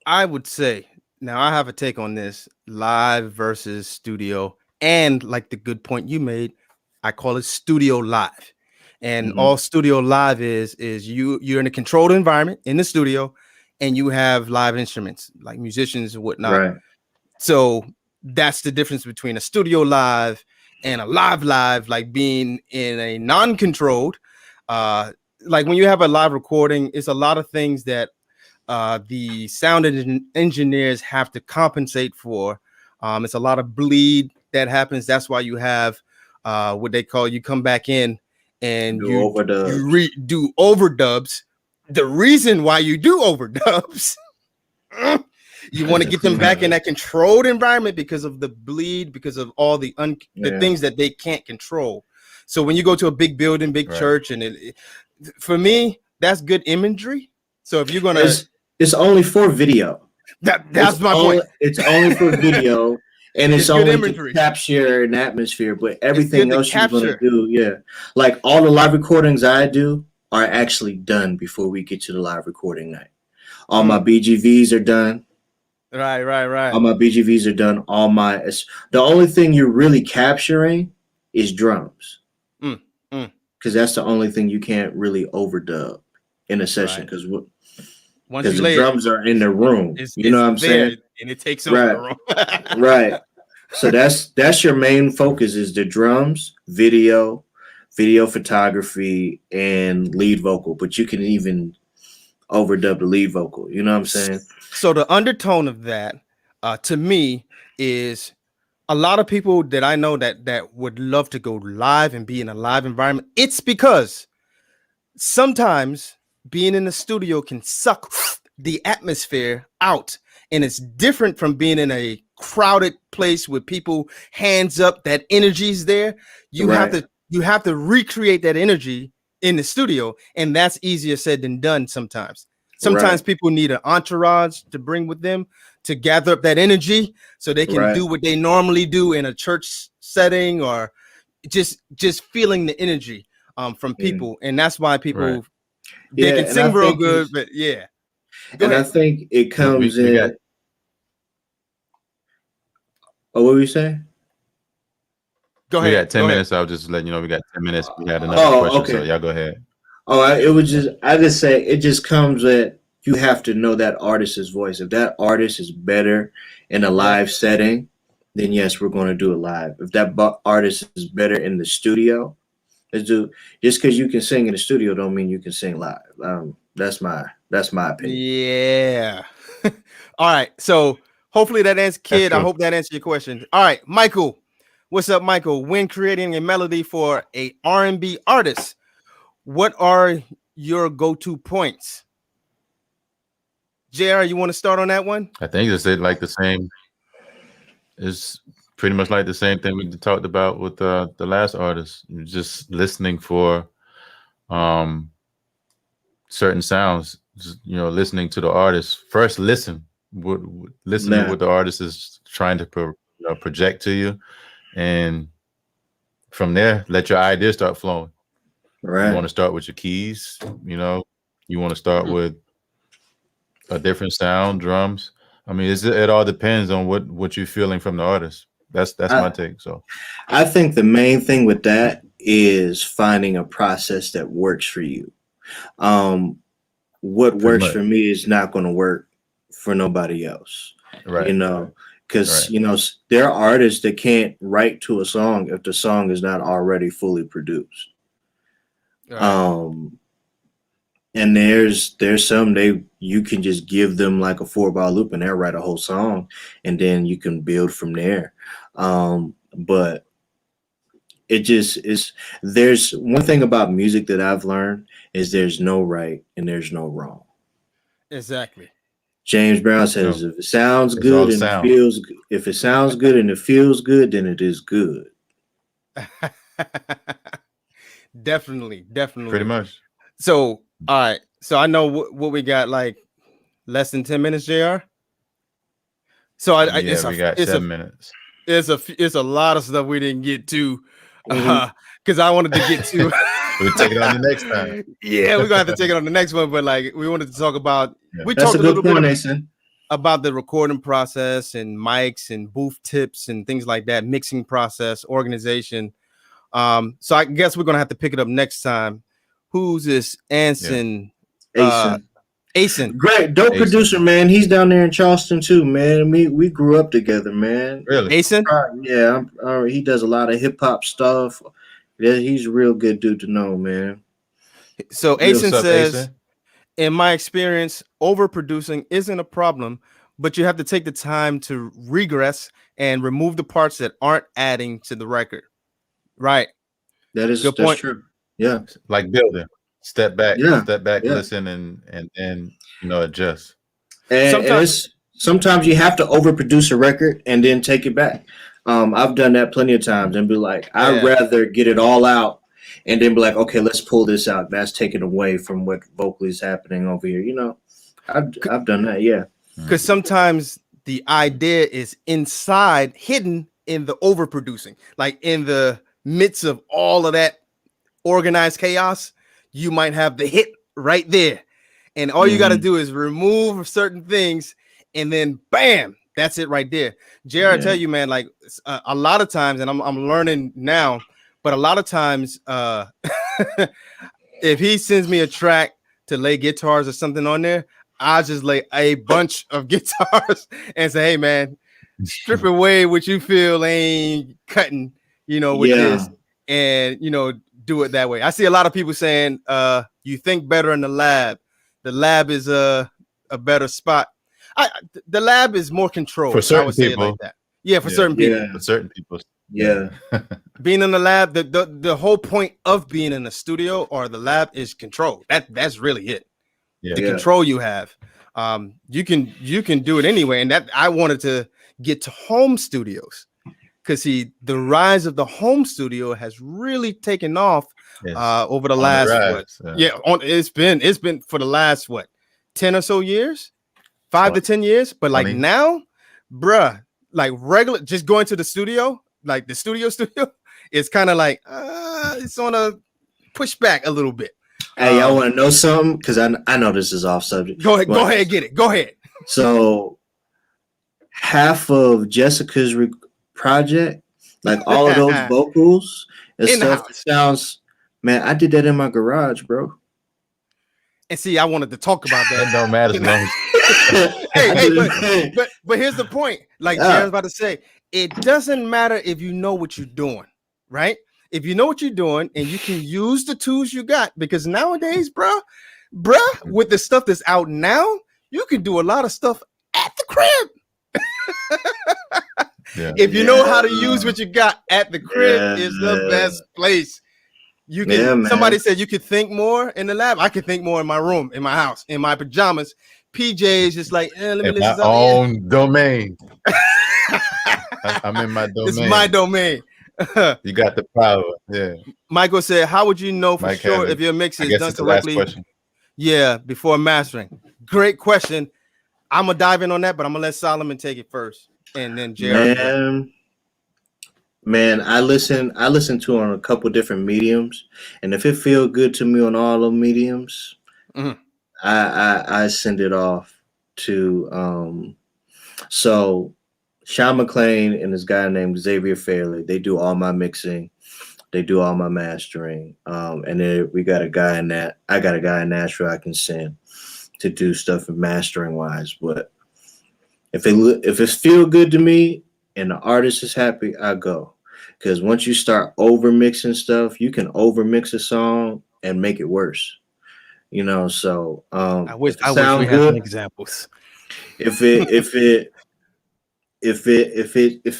I would say, now I have a take on this, live versus studio, and like the good point you made, I call it studio live. And all studio live is you're in a controlled environment in the studio, and you have live instruments like musicians and whatnot. Right. So that's the difference between a studio live and a live, like being in a non-controlled. Like when you have a live recording, it's a lot of things that the sound engineers have to compensate for. It's a lot of bleed that happens. That's why you have what they call, you come back in and you do overdubs. The reason why you do overdubs, you want to get them back in that controlled environment because of the bleed, because of all the things that they can't control. So when you go to a big building, big church, and for me, that's good imagery. So if you're gonna, it's only for video. That's my point. It's only for video, and it's only imagery to capture an atmosphere. But everything else you're gonna do, like all the live recordings I do are actually done before we get to the live recording night. All my BGVs are done. Right. All my BGVs are done. The only thing you're really capturing is drums. Because that's the only thing you can't really overdub in a session. Because the drums are in the room. You know what I'm saying? And it takes over the room. Right. So that's your main focus is the drums, video photography, and lead vocal. But you can even overdub the lead vocal. You know what I'm saying? So the undertone of that, to me, is a lot of people that I know that would love to go live and be in a live environment, it's because sometimes being in the studio can suck the atmosphere out, and it's different from being in a crowded place with people hands up. That energy's there. You have to recreate that energy in the studio, and that's easier said than done. Sometimes people need an entourage to bring with them to gather up that energy so they can do what they normally do in a church setting, or just feeling the energy from people. And that's why people they can sing real good, but I think it comes in. Oh, what were you saying? Go ahead. We got 10 minutes. I'll just let you know we got 10 minutes. We had another question, okay. So y'all go ahead. I just say it just comes that you have to know that artist's voice. If that artist is better in a live setting, then yes, we're going to do it live. If that artist is better in the studio, let's do. Just because you can sing in the studio don't mean you can sing live. That's my opinion. Yeah. All right. So hopefully that answers, kid. I hope that answered your question. All right, Michael. What's up, Michael? When creating a melody for a R&B artist, what are your go-to points? JR, you want to start on that one? I think it's like the same. It's pretty much like the same thing we talked about with the last artist. You're just listening for certain sounds. Just, listening to the artist first. Listen to what the artist is trying to project to you, and from there, let your ideas start flowing. Right. You want to start with your keys. You want to start with a different sound, drums. I mean, it all depends on what you're feeling from the artist. That's my take. So I think the main thing with that is finding a process that works for you. What works for me is not going to work for nobody else. Right. Because there are artists that can't write to a song if the song is not already fully produced. Right. And there's some you can just give them like a 4-bar loop and they'll write a whole song, and then you can build from there. But it just is. There's one thing about music that I've learned is there's no right and there's no wrong. Exactly. James Brown says, if it sounds good and it feels good, if it sounds good and it feels good, then it is good. Definitely. Pretty much. So, all right. So I know what we got, like less than 10 minutes, JR. So we got 7 minutes. It's a lot of stuff we didn't get to because I wanted to get to. We'll take it on the next time. Yeah, we're gonna have to take it on the next one. But like, we wanted to talk about. Yeah. We That's talked a little bit about the recording process and mics and booth tips and things like that, mixing process, organization. So I guess we're gonna have to pick it up next time. Who's this? Anson. Asen. Great, dope producer, man. He's down there in Charleston too, man. We grew up together, man. Really? Asen? Yeah, he does a lot of hip hop stuff. Yeah, he's a real good dude to know, man. So Asen says, in my experience, overproducing isn't a problem, but you have to take the time to regress and remove the parts that aren't adding to the record. Right. That's true. Yeah. Like building. Step back, listen, and adjust. And sometimes you have to overproduce a record and then take it back. I've done that plenty of times and be like, I'd rather get it all out and then be like, okay, let's pull this out. That's taken away from what vocally is happening over here. I've done that, yeah. Because sometimes the idea is hidden in the overproducing, like in the midst of all of that organized chaos. You might have the hit right there, and all you got to do is remove certain things, and then bam, that's it right there. JR, I tell you, man, like a lot of times, and I'm learning now, but a lot of times, if he sends me a track to lay guitars or something on there, I just lay a bunch of guitars and say, hey, man, strip away what you feel ain't cutting, with this, and do it that way. I see a lot of people saying you think better in the lab. The lab is a better spot. The lab is more controlled for certain say people. it like that. Yeah, for certain people. Yeah. For certain people. Yeah. Being in the lab, the whole point of being in the studio or the lab is control. That's really it. The Yeah. control you have. You can do it anyway. And that I wanted to get to home studios because the rise of the home studio has really taken off over the last it's been for the last 10 or so years, 5 to 10 years. But 20. like now, bruh, like regular just going to the studio, like the studio is kind of like it's on a pushback a little bit. Hey, y'all want to know something? Because I know this is off subject. Go ahead, get it. Go ahead. So half of Jessica's project, like all of those vocals and in stuff, sounds, man, I did that in my garage, bro. And see, I wanted to talk about that. It don't matter as long as but here's the point. Like Jared's about to say, it doesn't matter if you know what you're doing, right? If you know what you're doing and you can use the tools you got, because nowadays, bruh, with the stuff that's out now, you can do a lot of stuff at the crib. If you know how to use what you got at the crib, is the best place. You can. Somebody said you could think more in the lab. I could think more in my room, in my house, in my pajamas. PJs just like, let me listen. My own domain. I'm in my domain. It's my domain. You got the power. Yeah. Michael said, how would you know for sure if your mix is done correctly? Yeah, before mastering. Great question. I'm gonna dive in on that, but I'm gonna let Solomon take it first, and then Jared. Man, I listen to on a couple different mediums, and if it feels good to me on all the mediums, I send it off to so Sean McLean and this guy named Xavier Fairley. They do all my mixing, they do all my mastering, and then we got a guy in that. I got a guy in Nashville I can send to do stuff mastering wise. But if it feel good to me and the artist is happy, I go. Because once you start over mixing stuff, you can over mix a song and make it worse. You know, so I wish we had some examples. If it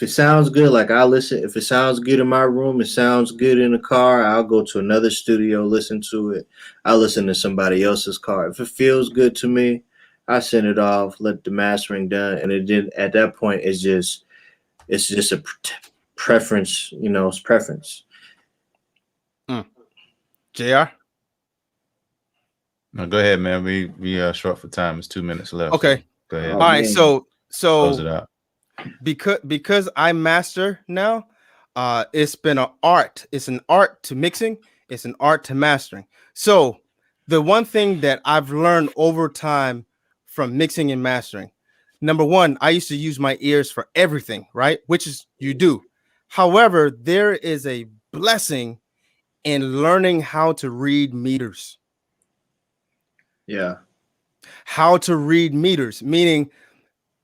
sounds good, like I listen. If it sounds good in my room, it sounds good in the car, I'll go to another studio, listen to it. I'll listen to somebody else's car. If it feels good to me, I send it off, let the mastering done, and it did. At that point, it's just a preference. You know, it's preference. JR. No, go ahead, man. We are short for time. It's 2 minutes left. Okay. So go ahead. All right. So close it out. Because I master now, it's been an art. It's an art to mixing. It's an art to mastering. So the one thing that I've learned over time from mixing and mastering, number one, I used to use my ears for everything, right? Which is you do. However, there is a blessing in learning how to read meters. Yeah. How to read meters, meaning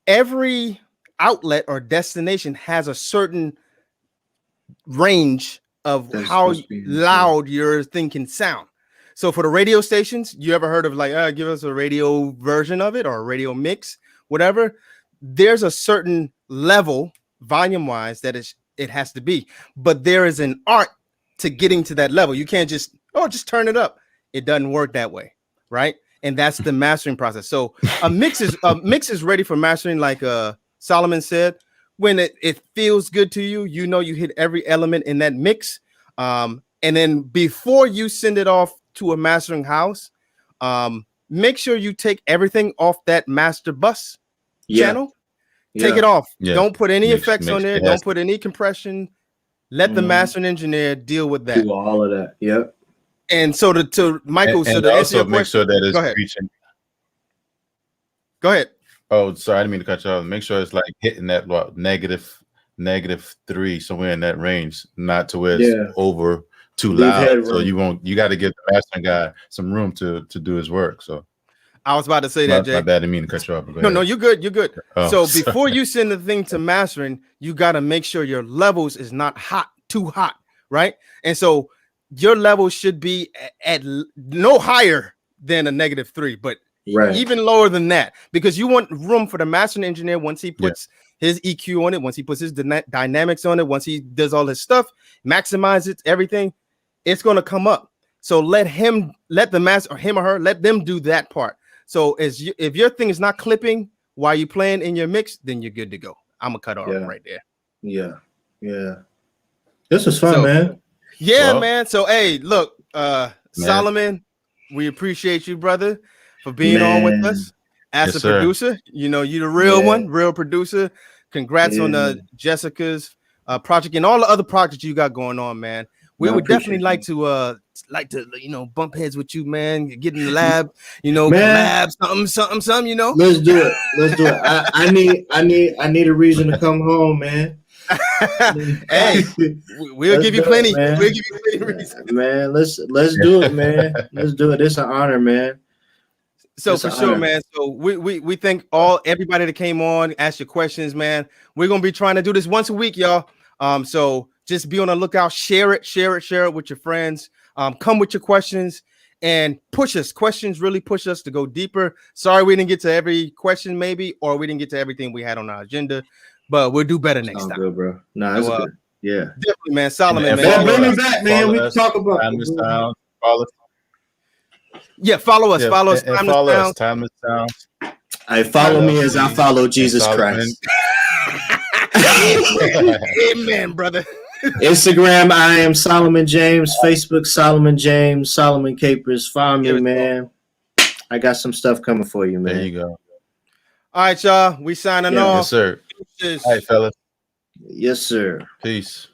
every outlet or destination has a certain range of how loud your thing can sound. So for the radio stations, you ever heard of like, give us a radio version of it or a radio mix, whatever. There's a certain level volume wise that it has to be, but there is an art to getting to that level. You can't just turn it up. It doesn't work that way, right? And that's the mastering process. So a mix is ready for mastering, like Solomon said. When it feels good to you, you know you hit every element in that mix. And then before you send it off to a mastering house, make sure you take everything off that master bus channel. Take it off. Don't put any effects on there. Don't put any compression. Let the mastering engineer deal with that. Do all of that. Yep. And so to Michael, and to also make sure that it's reaching. Go ahead. Oh, sorry, I didn't mean to cut you off. Make sure it's like hitting that -3, somewhere in that range, not to where it's over too loud. So you got to give the mastering guy some room to do his work. So I was about to say that, Jay. My bad, I didn't mean to cut you off. No, you're good. You're good. Oh, so sorry. before you send the thing to mastering, you got to make sure your levels is not too hot, right? And so your level should be at no higher than a -3, but even lower than that, because you want room for the mastering engineer once he puts his EQ on it, once he puts his dynamics on it, once he does all his stuff, maximize it, everything, it's going to come up. So let the master, or him or her, let them do that part. So if your thing is not clipping while you're playing in your mix, then you're good to go. I'm gonna cut off right there. Yeah. This was fun, man. Yeah, man. So hey, look, Solomon, we appreciate you, brother, for being on with us as a producer. You know, you're the real one, real producer. Congrats on Jessica's project and all the other projects you got going on, man. We would definitely like to bump heads with you, man. Get in the lab, collab, something, Let's do it. I need a reason to come home, man. Hey, we'll give you plenty. We'll give you plenty reasons. Man, let's do it, man. Let's do it. It's an honor, man. So for sure, man. So we thank everybody that came on, asked your questions, man. We're gonna be trying to do this once a week, y'all. So just be on the lookout. Share it with your friends. Come with your questions and push us. Questions really push us to go deeper. Sorry we didn't get to every question, maybe, or we didn't get to everything we had on our agenda, but we'll do better next time. Good, bro. No, that's good. Yeah, definitely, man. Solomon, man. Bring me back, man. We can talk about Follow us. Follow us. Time to sound. I follow me as I follow Jesus Christ. Amen, brother. Instagram, I am Solomon James. Facebook, Solomon James. Solomon Capers. Find me, man. I got some stuff coming for you, man. There you go. All right, y'all. We signing off. Yes, sir. All right, fellas. Yes, sir. Peace.